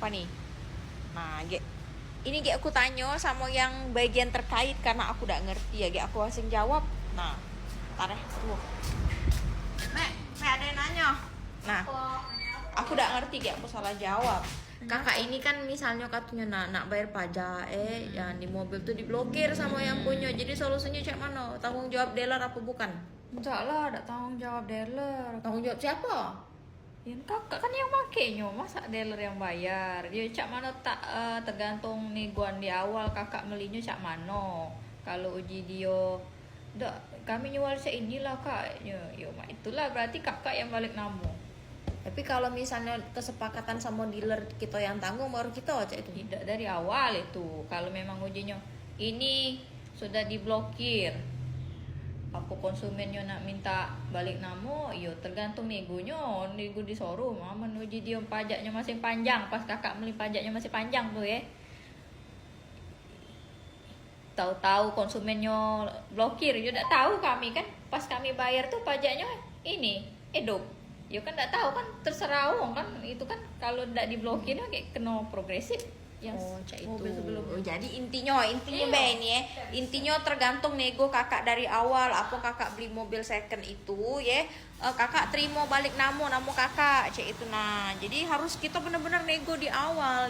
apa nih. Nah, ini aku tanya sama yang bagian terkait karena aku udah ngerti ya, aku langsung jawab. Nah, ntar ya, tunggu. Mek ada yang nanya. Nah, aku udah ngerti aku salah jawab. Kakak ini kan misalnya katanya nak bayar pajak, yang di mobil tuh diblokir sama yang punya. Jadi solusinya cak mana? Tanggung jawab dealer apa bukan? Enggak lah, ada tanggung jawab dealer. Tanggung jawab siapa? Ya kakak kan yang makainya, masa dealer yang bayar? Dia cak mana tak tergantung negoan di awal kakak melinya cak mana. Kalau uji dia, dak kami nyual cak inilah kak. Ya, itulah berarti kakak yang balik namu. Tapi kalau misalnya kesepakatan sama dealer kita yang tanggung baru kita cak itu. Tidak dari awal itu. Kalau memang ujinya ini sudah diblokir, apa konsumennya nak minta balik namo, yo tergantung negonya, nego di showroom. Aman uji dia pajaknya masih panjang, pas kakak beli pajaknya masih panjang tuh ya. Tahu-tahu konsumennya blokir, yo tidak tahu kami kan, pas kami bayar tuh pajaknya ini edop. Yo kan tidak tahu kan, terserah orang kan, itu kan kalau tidak diblokir kayak kena progresif. Cak itu. Jadi intinya ini ya. Intinya tergantung nego kakak dari awal. Apa kakak beli mobil second itu ya, kakak terima balik namo kakak cak itu. Nah, jadi harus kita benar-benar nego di awal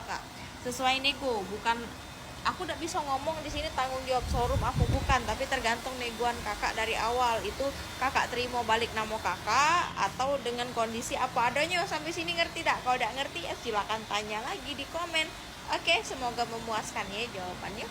kak. Sesuai nego, bukan aku udah bisa ngomong di sini tanggung jawab showroom aku bukan, tapi tergantung negoan kakak dari awal itu kakak terima balik nama kakak atau dengan kondisi apa adanya. Sampai sini ngerti tak? Kalau tidak ngerti ya silakan tanya lagi di komen. Oke, semoga memuaskan ya jawabannya.